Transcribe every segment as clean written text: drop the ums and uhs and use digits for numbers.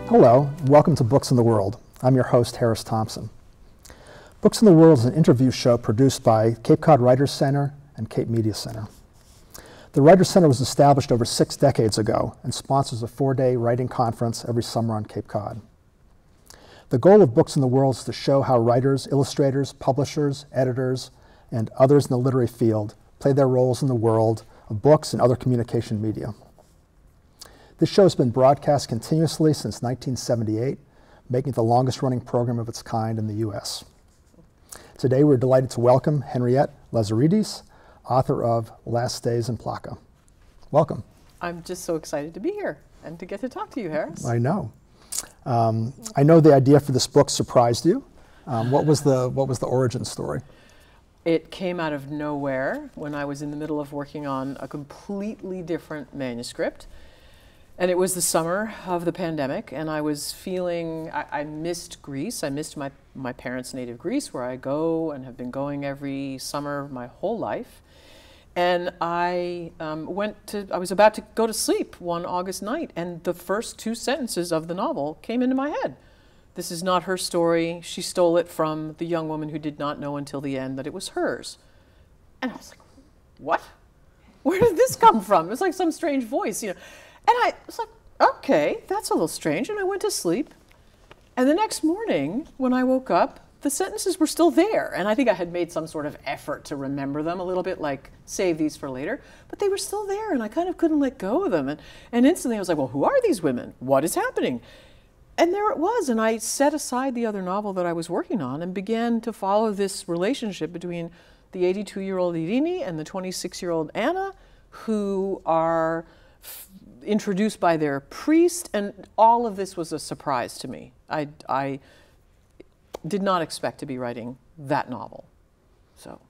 Hello, and welcome to Books in the World. I'm your host, Harris Thompson. Books in the World is an interview show produced by Cape Cod Writers Center and Cape Media Center. The Writers Center was established over 6 decades ago and sponsors a 4-day writing conference every summer on Cape Cod. The goal of Books in the World is to show how writers, illustrators, publishers, editors, and others in the literary field play their roles in the world of books and other communication media. This show has been broadcast continuously since 1978, making it the longest-running program of its kind in the U.S. Today, we're delighted to welcome Henriette Lazaridis, author of Last Days in Plaka. Welcome. I'm just so excited to be here and to get to talk to you, Harris. I know. I know the idea for this book surprised you. What was the origin story? It came out of nowhere when I was in the middle of working on a completely different manuscript. And it was the summer of the pandemic, and I was feeling, I missed Greece. I missed my parents' native Greece, where I go and have been going every summer my whole life. And I was about to go to sleep one August night, and the first 2 sentences of the novel came into my head. This is not her story. She stole it from the young woman who did not know until the end that it was hers. And I was like, what? Where did this come from? It was like some strange voice, you know. And I was like, okay, that's a little strange. And I went to sleep. And the next morning, when I woke up, the sentences were still there. And I think I had made some sort of effort to remember them a little bit, like save these for later. But they were still there, and I kind of couldn't let go of them. And instantly I was like, well, who are these women? What is happening? And there it was. And I set aside the other novel that I was working on and began to follow this relationship between the 82-year-old Irini and the 26-year-old Anna, who are introduced by their priest, and all of this was a surprise to me. I did not expect to be writing that novel. So.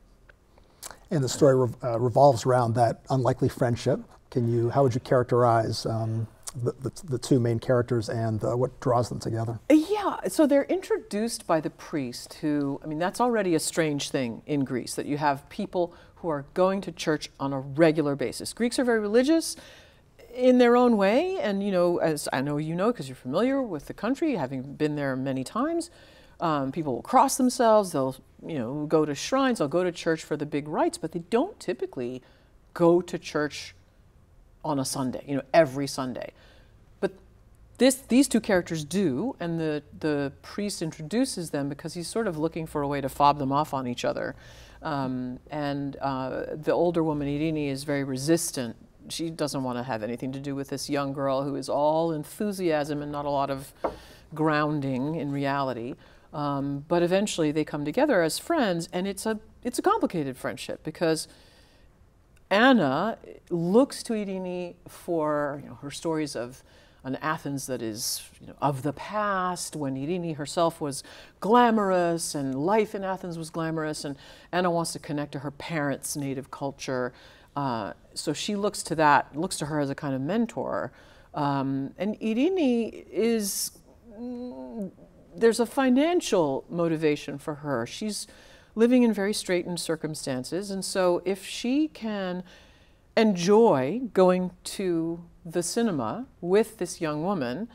And the story revolves around that unlikely friendship. How would you characterize the 2 main characters and what draws them together? Yeah, so they're introduced by the priest who, I mean, that's already a strange thing in Greece, that you have people who are going to church on a regular basis. Greeks are very religious in their own way, and you know, as I know you know, because you're familiar with the country, having been there many times, people will cross themselves, they'll go to shrines, they'll go to church for the big rites, but they don't typically go to church on a Sunday, every Sunday. But these 2 characters do, and the priest introduces them because he's sort of looking for a way to fob them off on each other. The older woman, Irini, is very resistant. She doesn't want to have anything to do with this young girl who is all enthusiasm and not a lot of grounding in reality. But eventually they come together as friends, and it's a complicated friendship because Anna looks to Irini for her stories of an Athens that is of the past, when Irini herself was glamorous and life in Athens was glamorous, and Anna wants to connect to her parents' native culture. So she looks to her as a kind of mentor. And Irini there's a financial motivation for her. She's living in very straitened circumstances, and so if she can enjoy going to the cinema with this young woman,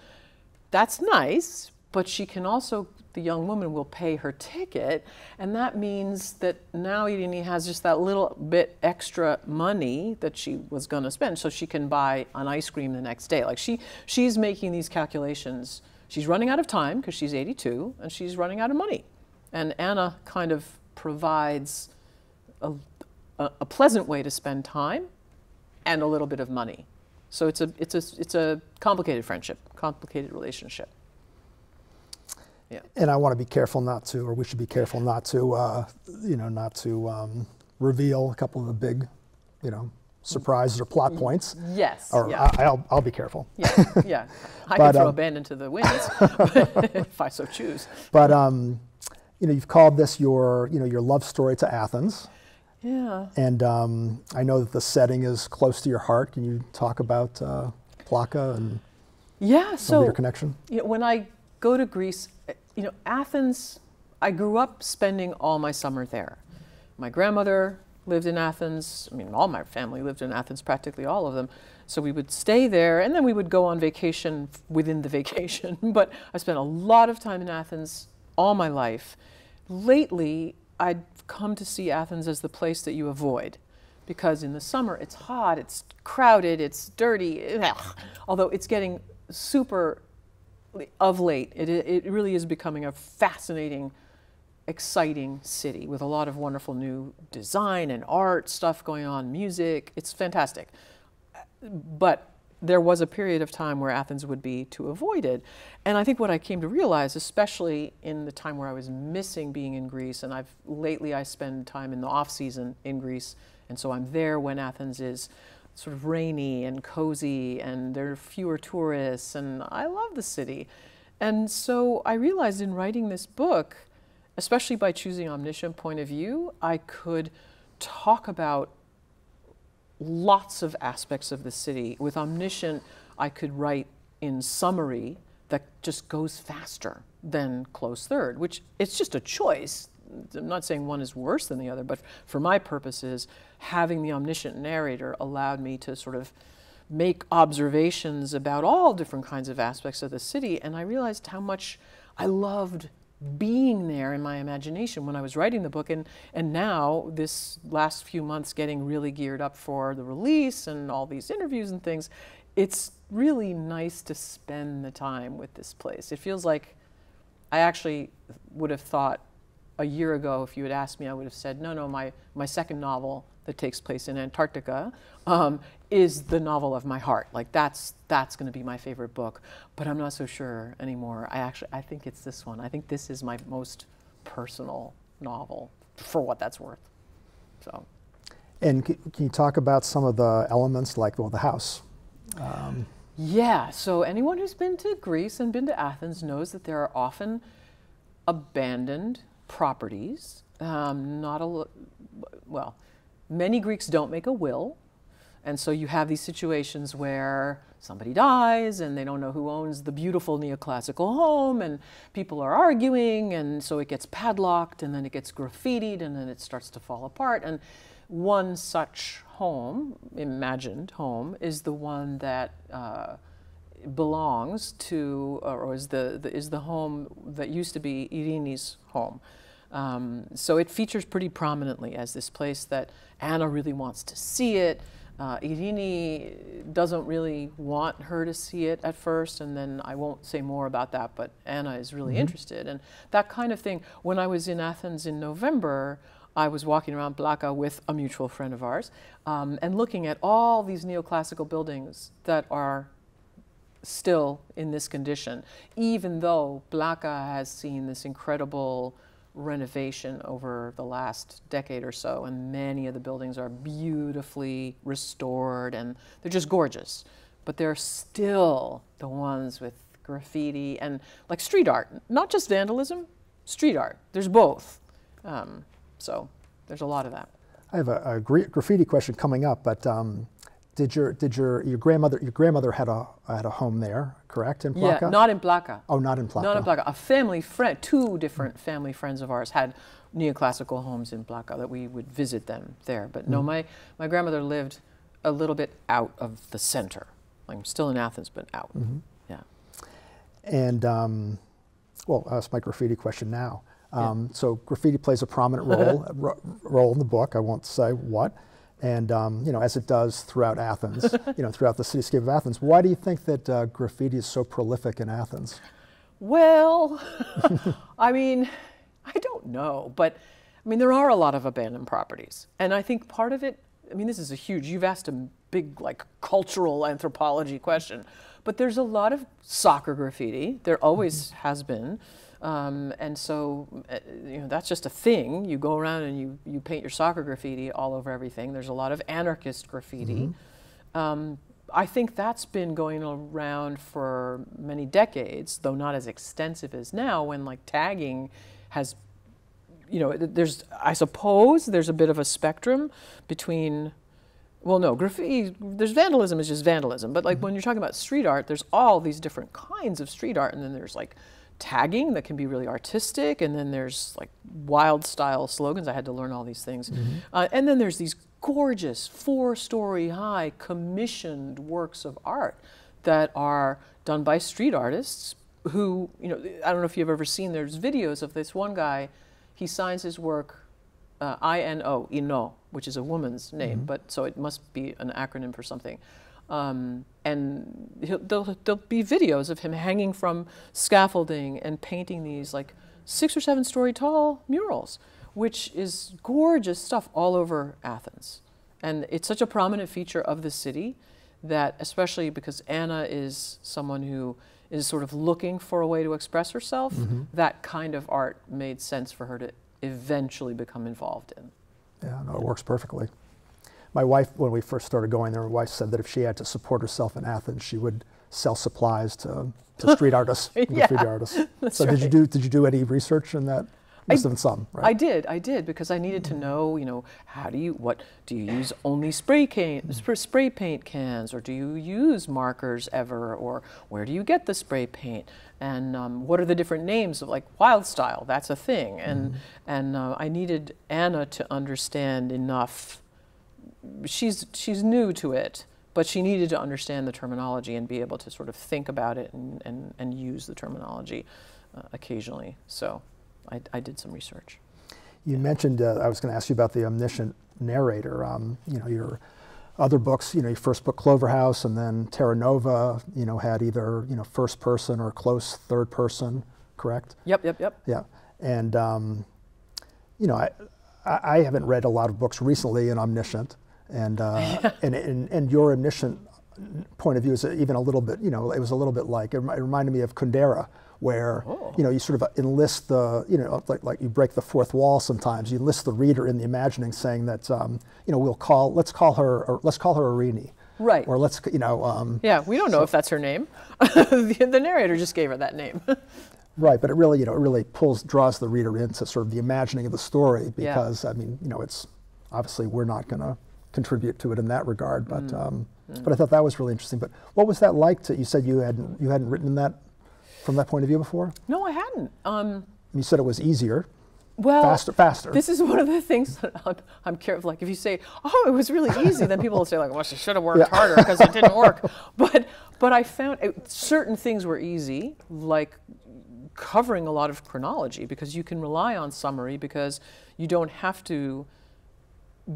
that's nice, but she can also, the young woman will pay her ticket, and that means that now Irini has just that little bit extra money that she was going to spend, so she can buy an ice cream the next day. Like she's making these calculations. She's running out of time because she's 82, and she's running out of money. And Anna kind of provides a pleasant way to spend time and a little bit of money. So it's a complicated friendship, complicated relationship. Yeah. And I want to be careful not to, or we should be careful not to, reveal a couple of the big, surprises or plot points. Yes. Or yeah. I'll be careful. Yeah. Yeah. I can throw a band into the winds if I so choose. But you've called this your love story to Athens. Yeah. And I know that the setting is close to your heart. Can you talk about Plaka and your connection? When I go to Greece, Athens, I grew up spending all my summer there. My grandmother lived in Athens. I mean, all my family lived in Athens, practically all of them. So we would stay there, and then we would go on vacation within the vacation. But I spent a lot of time in Athens all my life. Lately, I'd come to see Athens as the place that you avoid, because in the summer it's hot, it's crowded, it's dirty. Although it's getting super, of late, it really is becoming a fascinating, exciting city with a lot of wonderful new design and art stuff going on, music. It's fantastic. But there was a period of time where Athens would be to avoid it. And I think what I came to realize, especially in the time where I was missing being in Greece, and lately I spend time in the off season in Greece, and so I'm there when Athens is sort of rainy and cozy and there are fewer tourists, and I love the city. And so I realized in writing this book, especially by choosing omniscient point of view, I could talk about lots of aspects of the city. With omniscient, I could write in summary that just goes faster than close third, which it's just a choice. I'm not saying one is worse than the other, but for my purposes, having the omniscient narrator allowed me to sort of make observations about all different kinds of aspects of the city, and I realized how much I loved being there in my imagination when I was writing the book, and now this last few months getting really geared up for the release and all these interviews and things, it's really nice to spend the time with this place. It feels like I actually would have thought a year ago, if you had asked me, I would have said, no, my second novel that takes place in Antarctica is the novel of my heart. Like that's going to be my favorite book, but I'm not so sure anymore. I think it's this one. I think this is my most personal novel, for what that's worth. So. And can you talk about some of the elements, like, well, the house? Yeah, so anyone who's been to Greece and been to Athens knows that there are often abandoned properties. Well, many Greeks don't make a will, and so you have these situations where somebody dies and they don't know who owns the beautiful neoclassical home, and people are arguing, and so it gets padlocked, and then it gets graffitied, and then it starts to fall apart. And one such home, imagined home, is the one that belongs to, or is the home that used to be Irini's home. So it features pretty prominently as this place that Anna really wants to see it. Irini doesn't really want her to see it at first, and then I won't say more about that, but Anna is really interested. And that kind of thing. When I was in Athens in November, I was walking around Plaka with a mutual friend of ours, and looking at all these neoclassical buildings that are still in this condition, even though Plaka has seen this incredible renovation over the last decade or so, and many of the buildings are beautifully restored and they're just gorgeous. But they're still the ones with graffiti and like street art, not just vandalism, street art. There's both. So there's a lot of that. I have a graffiti question coming up, but did your grandmother had a home there, correct, in Plaka? Yeah, not in Plaka. Oh, not in Plaka. Not in Plaka. A family friend, two different family friends of ours had neoclassical homes in Plaka that we would visit them there. But no, my grandmother lived a little bit out of the center. I'm still in Athens, but out. Yeah. And well, that's my graffiti question now. So graffiti plays a prominent role in the book. I won't say what. And you know, as it does throughout Athens, you know, throughout the cityscape of Athens. Why do you think that graffiti is so prolific in Athens? Well, I mean, I don't know, but I mean, there are a lot of abandoned properties, and I think part of it. I mean, this is a huge. You've asked a big, like, cultural anthropology question, but there's a lot of soccer graffiti. There always has been. And so, you know, that's just a thing. You go around and you paint your soccer graffiti all over everything. There's a lot of anarchist graffiti. I think that's been going around for many decades, though not as extensive as now, when like tagging has, you know, I suppose there's a bit of a spectrum between, well, no, graffiti, there's vandalism is just vandalism. But like when you're talking about street art, there's all these different kinds of street art, and then there's like tagging that can be really artistic, and then there's like wild style slogans. I had to learn all these things. And then there's these gorgeous 4-story high commissioned works of art that are done by street artists who, you know, I don't know if you've ever seen, there's videos of this one guy, he signs his work I-N-O, Ino, which is a woman's name, but so it must be an acronym for something. And there'll be videos of him hanging from scaffolding and painting these like 6 or 7 story tall murals, which is gorgeous stuff all over Athens. And it's such a prominent feature of the city that, especially because Anna is someone who is sort of looking for a way to express herself, that kind of art made sense for her to eventually become involved in. Yeah, no, it works perfectly. My wife, when we first started going there, my wife said that if she had to support herself in Athens, she would sell supplies to street artists, graffiti artists. So right. did you do any research in that? Must have been some, right? I did, because I needed to know, you know, what do you use only spray paint cans, or do you use markers ever, or where do you get the spray paint, and what are the different names of, like, wild style? That's a thing, and I needed Anna to understand enough. She's new to it, but she needed to understand the terminology and be able to sort of think about it and use the terminology occasionally. So I did some research. You mentioned, I was going to ask you about the omniscient narrator. You know, your other books, you know, your first book, Clover House, and then Terra Nova, you know, had either, you know, first person or close third person, correct? Yep. Yeah. And, you know, I haven't read a lot of books recently in omniscient, and your omniscient point of view is even a little bit, you know, it was a little bit like, it reminded me of Kundera, where, you know, you sort of enlist the, you know, like you break the fourth wall sometimes. You enlist the reader in the imagining, saying that, you know, let's call her Irini. Right. Or let's, you know. Yeah, we don't know if that's her name. The narrator just gave her that name. Right, but it really, you know, it really draws the reader into sort of the imagining of the story, because, I mean, you know, it's, obviously we're not going to contribute to it in that regard, but I thought that was really interesting. But what was that like you said you hadn't written that from that point of view before? No, I hadn't. You said it was easier. Well, faster. This is one of the things that I'm careful. Like, if you say, "Oh, it was really easy," then people will say, "Like, well, she should have worked harder because it didn't work." But I found certain things were easy, like covering a lot of chronology, because you can rely on summary, because you don't have to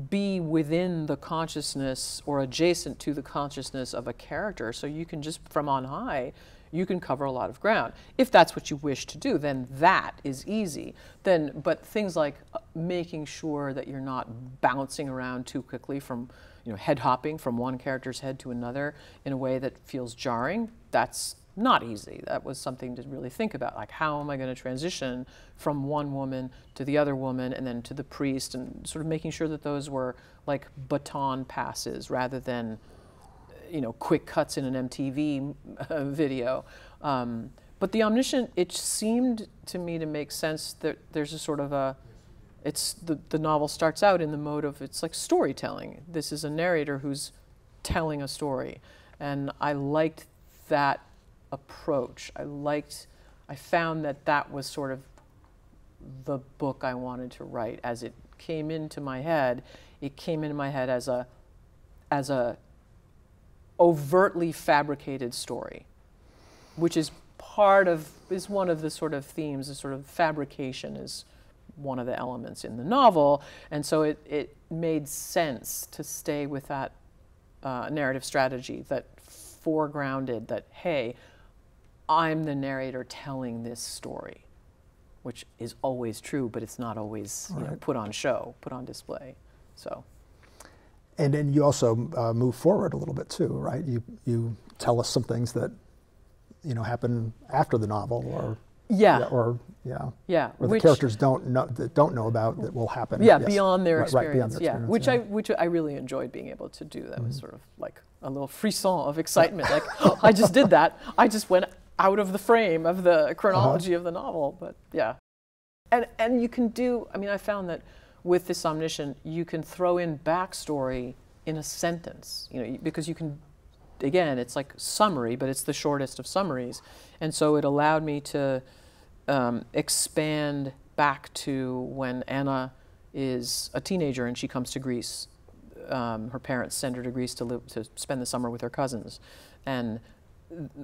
be within the consciousness or adjacent to the consciousness of a character. So you can just, from on high, you can cover a lot of ground. If that's what you wish to do, then that is easy. But things like making sure that you're not bouncing around too quickly from, you know, head hopping from one character's head to another in a way that feels jarring, that's not easy. That was something to really think about. Like, how am I going to transition from one woman to the other woman and then to the priest, and sort of making sure that those were like baton passes rather than, you know, quick cuts in an MTV video. But the omniscient, it seemed to me to make sense that there's a sort of the novel starts out in the mode of, it's like storytelling. This is a narrator who's telling a story. And I liked that approach. I found that was sort of the book I wanted to write. As it came into my head, as a overtly fabricated story, which is one of the sort of themes. The sort of fabrication is one of the elements in the novel, and so it made sense to stay with that narrative strategy that foregrounded that, hey, I'm the narrator telling this story, which is always true, but it's not always you know, put on show, put on display. So. And then you also move forward a little bit too, right? You tell us some things that, you know, happen after the novel, or or the characters don't know about that will happen. Yeah, beyond their experience. Right, beyond their experience. Which I really enjoyed being able to do. That was sort of like a little frisson of excitement. Like, oh, I just did that. I just went out of the frame of the chronology of the novel. But yeah, and you can do. I mean, I found that with this omniscient, you can throw in backstory in a sentence. You know, because you can. Again, it's like summary, but it's the shortest of summaries, and so it allowed me to expand back to when Anna is a teenager and she comes to Greece. Her parents send her to Greece to spend the summer with her cousins. And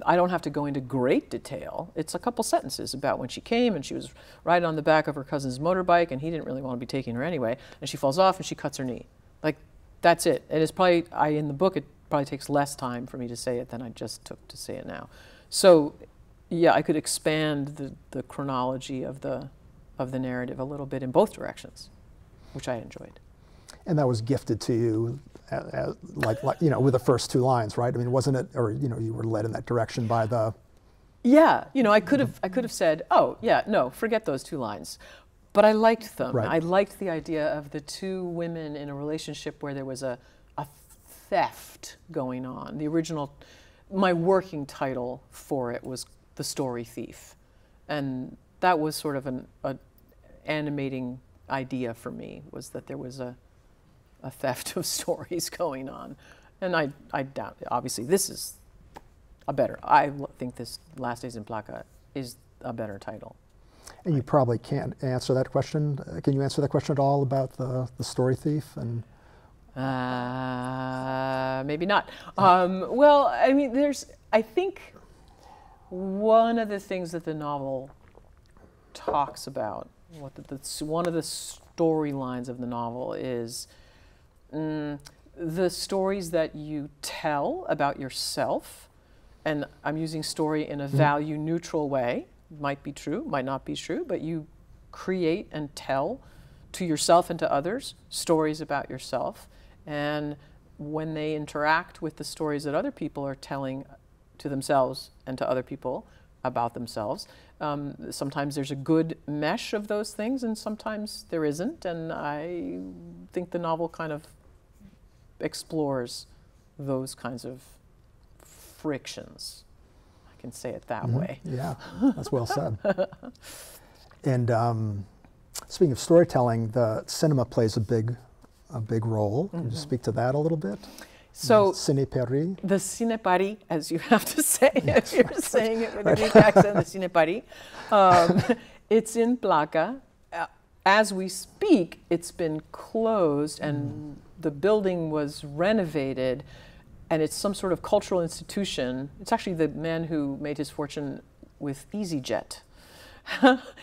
I don't have to go into great detail. It's a couple sentences about when she came and she was riding on the back of her cousin's motorbike and he didn't really want to be taking her anyway. And she falls off and she cuts her knee. Like, that's it. And it's probably, in the book, it probably takes less time for me to say it than I just took to say it now. So, yeah, I could expand the chronology of the narrative a little bit in both directions, which I enjoyed. And that was gifted to you, like you know, with the first two lines, right? I mean, wasn't it, or you know, you were led in that direction by the. Yeah, you know, I could have said, oh yeah, no, forget those two lines, but I liked them. Right. I liked the idea of the two women in a relationship where there was a theft going on. The original, my working title for it was The Story Thief, and that was sort of an animating idea for me, was that there was a theft of stories going on. And I doubt, obviously this is a better, I think this Last Days in Plaka is a better title. And you probably can't answer that question. Can you answer that question at all about the story thief? And maybe not. Well, I mean, I think one of the things that the novel talks about, one of the storylines of the novel is the stories that you tell about yourself, and I'm using story in a value neutral way, might be true, might not be true, but you create and tell to yourself and to others stories about yourself, and when they interact with the stories that other people are telling to themselves and to other people about themselves, sometimes there's a good mesh of those things and sometimes there isn't, and I think the novel kind of explores those kinds of frictions. I can say it that way. Yeah, that's well said. And speaking of storytelling, the cinema plays a big role. Can you just speak to that a little bit? So Ciné Paris. The Ciné Paris, as you have to say, if you're saying it with a Greek accent, the Ciné Paris. It's in Plaka. As we speak, it's been closed and the building was renovated, and it's some sort of cultural institution. It's actually the man who made his fortune with EasyJet.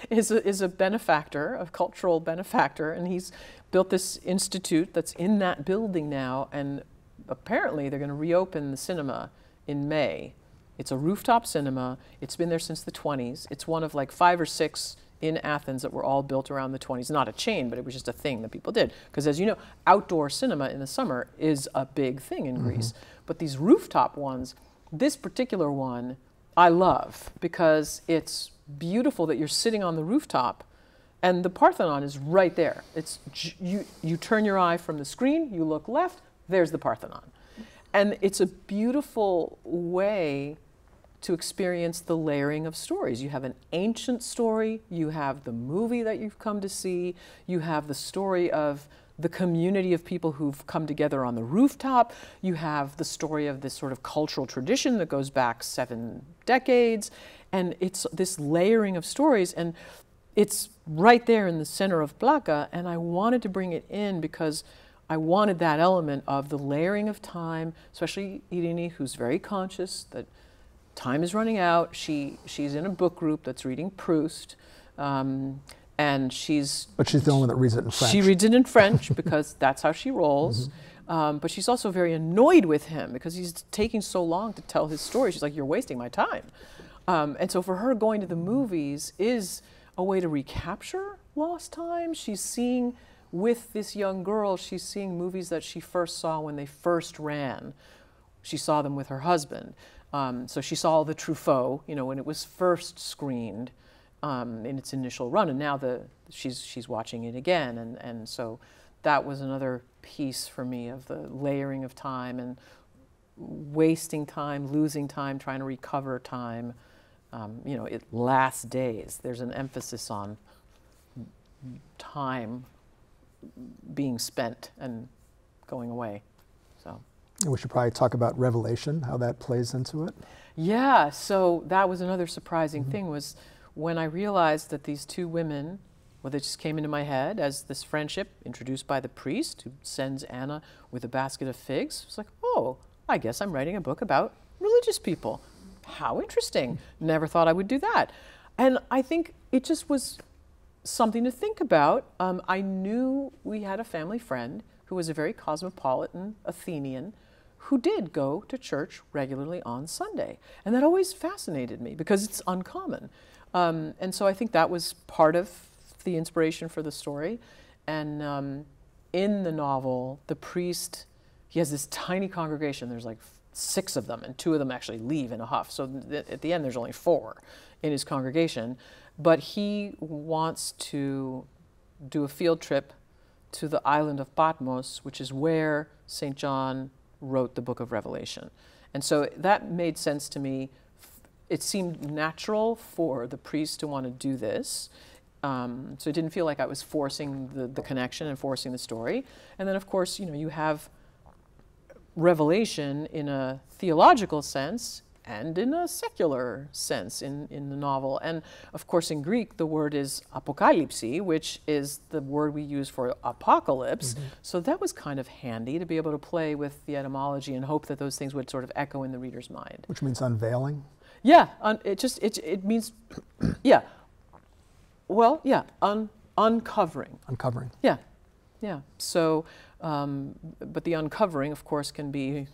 is a benefactor, a cultural benefactor, and he's built this institute that's in that building now, and apparently they're going to reopen the cinema in May. It's a rooftop cinema. It's been there since the 20s. It's one of like 5 or 6 in Athens that were all built around the 20s. Not a chain, but it was just a thing that people did. Because as you know, outdoor cinema in the summer is a big thing in Greece. But these rooftop ones, this particular one, I love because it's beautiful that you're sitting on the rooftop and the Parthenon is right there. It's you turn your eye from the screen, you look left, there's the Parthenon. And it's a beautiful way to experience the layering of stories. You have an ancient story, you have the movie that you've come to see, you have the story of the community of people who've come together on the rooftop, you have the story of this sort of cultural tradition that goes back 7 decades, and it's this layering of stories, and it's right there in the center of Plaka, and I wanted to bring it in because I wanted that element of the layering of time, especially Irini, who's very conscious that time is running out. She's in a book group that's reading Proust, and But she's the only one that reads it in French. She reads it in French because that's how she rolls. But she's also very annoyed with him because he's taking so long to tell his story. She's like, you're wasting my time. And so for her, going to the movies is a way to recapture lost time. She's seeing, with this young girl, she's seeing movies that she first saw when they first ran. She saw them with her husband. So she saw the Truffaut, you know, when it was first screened in its initial run, and now she's watching it again, and so that was another piece for me of the layering of time and wasting time, losing time, trying to recover time. You know, it lasts days. There's an emphasis on time being spent and going away. So. We should probably talk about Revelation, how that plays into it. Yeah, so that was another surprising thing, was when I realized that these two women, well, they just came into my head as this friendship introduced by the priest who sends Anna with a basket of figs. It's like, oh, I guess I'm writing a book about religious people. How interesting. Never thought I would do that. And I think it just was something to think about. I knew we had a family friend who was a very cosmopolitan Athenian who did go to church regularly on Sunday. And that always fascinated me because it's uncommon. And so I think that was part of the inspiration for the story. And in the novel, the priest, he has this tiny congregation. There's like 6 of them, and 2 of them actually leave in a huff. So at the end, there's only 4 in his congregation. But he wants to do a field trip to the island of Patmos, which is where St. John wrote the book of Revelation. And so that made sense to me. It seemed natural for the priest to want to do this. So it didn't feel like I was forcing the connection and forcing the story. And then, of course, you have Revelation in a theological sense and in a secular sense in the novel. And of course in Greek the word is apokalypsi, which is the word we use for apocalypse. Mm-hmm. So that was kind of handy to be able to play with the etymology and hope that those things would sort of echo in the reader's mind. Which means unveiling? Yeah, it means, yeah. Well, yeah, uncovering. Uncovering. Yeah, yeah. So, but the uncovering, of course, can be,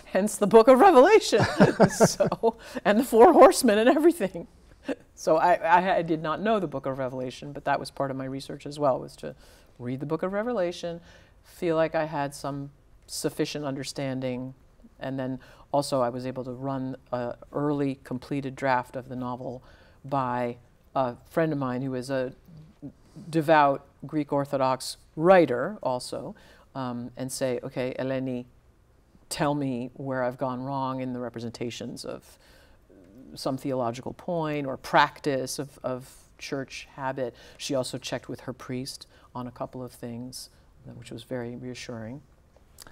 hence the book of Revelation, so, and the 4 horsemen and everything. So I did not know the book of Revelation, but that was part of my research as well, was to read the book of Revelation, feel like I had some sufficient understanding, and then also I was able to run an early completed draft of the novel by a friend of mine who is a devout Greek Orthodox writer also, and say, okay, Eleni, tell me where I've gone wrong in the representations of some theological point or practice of church habit. She also checked with her priest on a couple of things, which was very reassuring.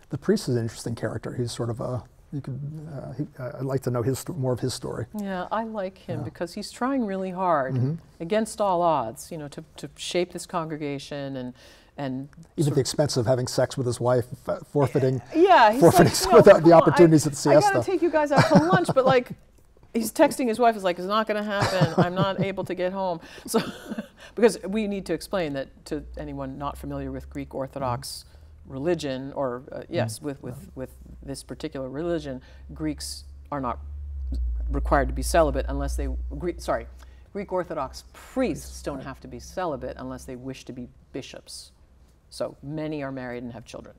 The priest is an interesting character. He's sort of a, I'd like to know more of his story. Yeah, I like him because he's trying really hard against all odds, to shape this congregation and even at the expense of having sex with his wife, forfeiting without the opportunities at the siesta. I gotta take you guys out to lunch, but like, he's texting his wife, is like, it's not gonna happen. I'm not able to get home. So, because we need to explain that to anyone not familiar with Greek Orthodox religion, or with this particular religion, Greeks are not required to be celibate unless they, Greek Orthodox priests don't have to be celibate unless they wish to be bishops. So many are married and have children.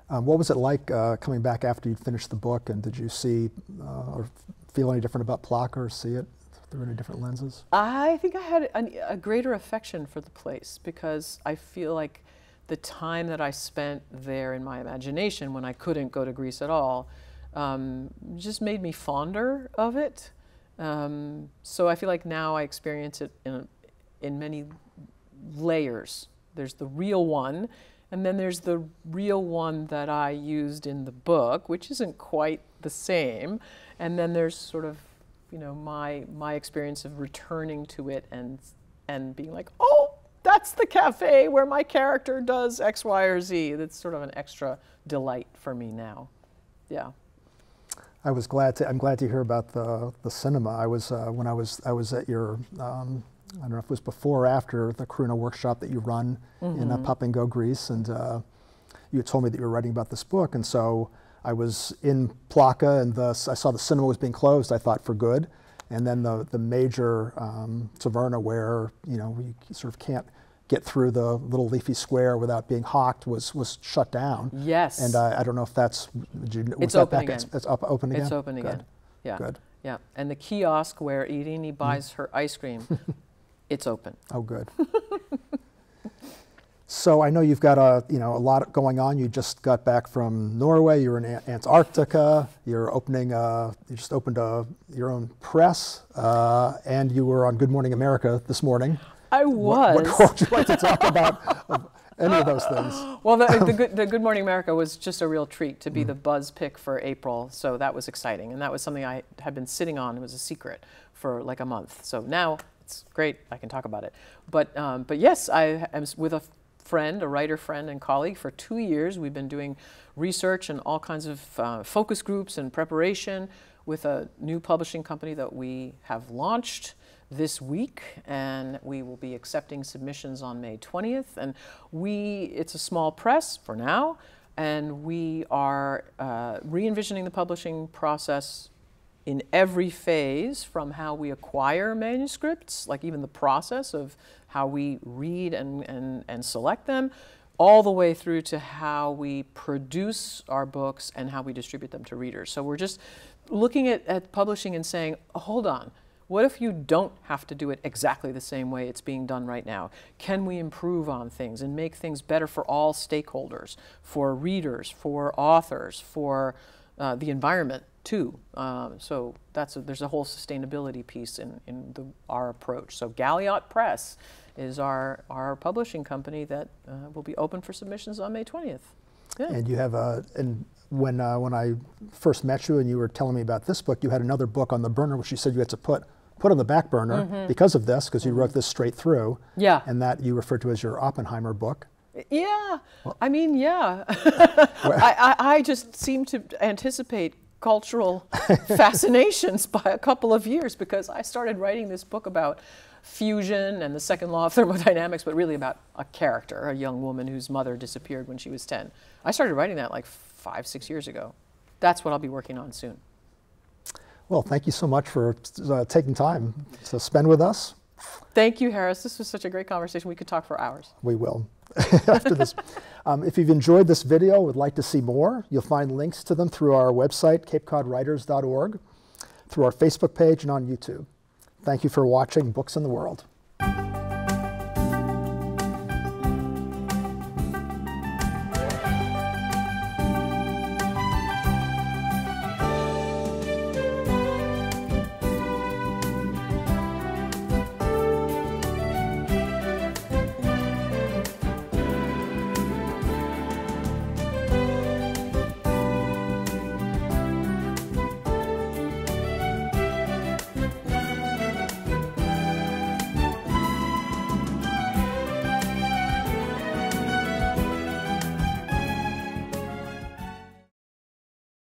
What was it like coming back after you'd finished the book, and did you see or feel any different about Plaka or see it through any different lenses? I think I had a greater affection for the place because I feel like the time that I spent there in my imagination when I couldn't go to Greece at all just made me fonder of it. So I feel like now I experience it in many layers. There's the real one, and then there's the real one that I used in the book, which isn't quite the same. And then there's sort of, my experience of returning to it and being like, oh, that's the cafe where my character does X, Y, or Z. That's sort of an extra delight for me now. Yeah. I'm glad to hear about the cinema. I was when I was at your I don't know if it was before or after the Karuna workshop that you run in Papingo, Greece, and you had told me that you were writing about this book, and so I was in Plaka, and I saw the cinema was being closed. I thought for good, and then the major taverna where we sort of can't get through the little leafy square without being hawked was shut down. Yes. And I don't know if that's it's open again. It's open again. It's open again. Yeah. Good. Yeah. And the kiosk where Irini buys her ice cream, it's open. Oh, good. So I know you've got a lot going on. You just got back from Norway. You were in Antarctica. You're opening. You just opened your own press, and you were on Good Morning America this morning. I was. What would you like to talk about any of those things. Well, the Good Morning America was just a real treat to be the buzz pick for April, so that was exciting. And that was something I had been sitting on. It was a secret for like a month. So now it's great. I can talk about it. But yes, I am with a friend, a writer friend and colleague for 2 years. We've been doing research and all kinds of focus groups and preparation with a new publishing company that we have launched this week, and we will be accepting submissions on May 20th. And it's a small press for now, and we are re-envisioning the publishing process in every phase, from how we acquire manuscripts, like even the process of how we read and select them, all the way through to how we produce our books and how we distribute them to readers. So we're just looking at publishing and saying, hold on, what if you don't have to do it exactly the same way it's being done right now? Can we improve on things and make things better for all stakeholders, for readers, for authors, for the environment too? So there's a whole sustainability piece in our approach. So Galliot Press is our publishing company that will be open for submissions on May 20th. Yeah. And you have when I first met you and you were telling me about this book, you had another book on the burner which you said you had to put on the back burner because of this, because you wrote this straight through. Yeah. And that you referred to as your Oppenheimer book. Yeah. Well, I mean, yeah. I just seem to anticipate cultural fascinations by a couple of years, because I started writing this book about fusion and the second law of thermodynamics, but really about a character, a young woman whose mother disappeared when she was 10. I started writing that like 5-6 years ago. That's what I'll be working on soon. Well, thank you so much for taking time to spend with us. Thank you, Harris. This was such a great conversation. We could talk for hours. We will after this. If you've enjoyed this video, would like to see more, you'll find links to them through our website, capecodwriters.org, through our Facebook page, and on YouTube. Thank you for watching Books in the World.